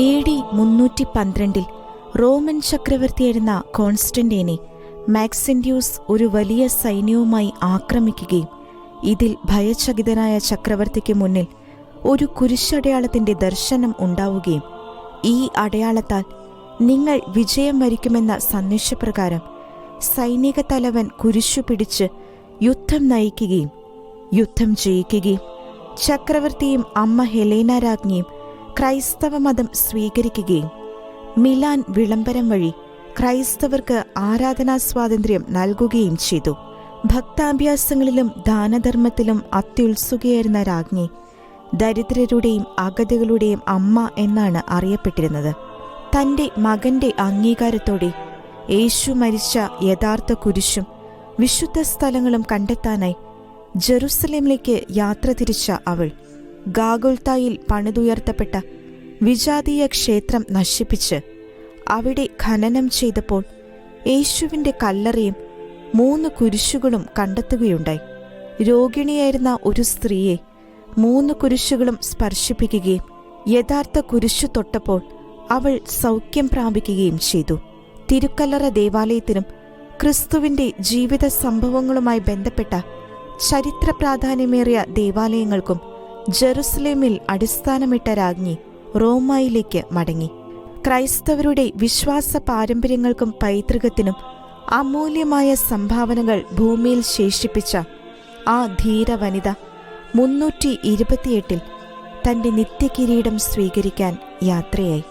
AD 312 Roman ചക്രവർത്തിയായിരുന്ന കോൺസ്റ്റന്റൈനെ മാക്സിന്റ്യൂസ് ഒരു വലിയ സൈന്യവുമായി ആക്രമിക്കുകയും ഇതിൽ ഭയചകിതനായ ചക്രവർത്തിക്ക് മുന്നിൽ ഒരു കുരിശടയാളത്തിന്റെ ദർശനം ഉണ്ടാവുകയും ഈ അടയാളത്താൽ നിങ്ങൾ വിജയം വരിക്കുമെന്ന സന്ദേശപ്രകാരം സൈനിക തലവൻ കുരിശു പിടിച്ച് യുദ്ധം നയിക്കുകയും യുദ്ധം ജയിക്കുകയും ചക്രവർത്തിയും അമ്മ ഹെലേന രാജ്ഞിയും ക്രൈസ്തവ മതം സ്വീകരിക്കുകയും മിലാൻ വിളംബരം വഴി ക്രൈസ്തവർക്ക് ആരാധനാ സ്വാതന്ത്ര്യം നൽകുകയും ചെയ്തു. ഭക്താഭ്യാസങ്ങളിലും ദാനധർമ്മത്തിലും അത്യുത്സുകയായിരുന്ന രാജ്ഞി ദരിദ്രരുടെയും അഗതികളുടെയും അമ്മ എന്നാണ് അറിയപ്പെട്ടിരുന്നത്. തൻ്റെ മകന്റെ അംഗീകാരത്തോടെ യേശു മരിച്ച യഥാർത്ഥ കുരിശും വിശുദ്ധ സ്ഥലങ്ങളും കണ്ടെത്താനായി ജെറുസലേമിലേക്ക് യാത്ര തിരിച്ച അവൾ ഗാഗുൽത്തായിൽ പണിതുയർത്തപ്പെട്ട വിജാതീയ ക്ഷേത്രം നശിപ്പിച്ച് അവിടെ ഖനനം ചെയ്തപ്പോൾ യേശുവിൻ്റെ കല്ലറയും 3 കുരിശുകളും കണ്ടെത്തുകയുണ്ടായി. രോഗിണിയായിരുന്ന ഒരു സ്ത്രീയെ 3 കുരിശുകളും സ്പർശിപ്പിക്കുകയും യഥാർത്ഥ കുരിശു തൊട്ടപ്പോൾ അവൾ സൗഖ്യം പ്രാപിക്കുകയും ചെയ്തു. തിരുക്കല്ലറ ദേവാലയത്തിനും ക്രിസ്തുവിൻ്റെ ജീവിത സംഭവങ്ങളുമായി ബന്ധപ്പെട്ട ചരിത്ര പ്രാധാന്യമേറിയ ദേവാലയങ്ങൾക്കും ജെറുസലേമിൽ അടിസ്ഥാനമിട്ട രാജ്ഞി റോമായിലേക്ക് മടങ്ങി. ക്രൈസ്തവരുടെ വിശ്വാസ പാരമ്പര്യങ്ങൾക്കും പൈതൃകത്തിനും അമൂല്യമായ സംഭാവനകൾ ഭൂമിയിൽ ശേഷിപ്പിച്ച ആ ധീര വനിത 328 തന്റെ നിത്യകിരീടം സ്വീകരിക്കാൻ യാത്രയായി.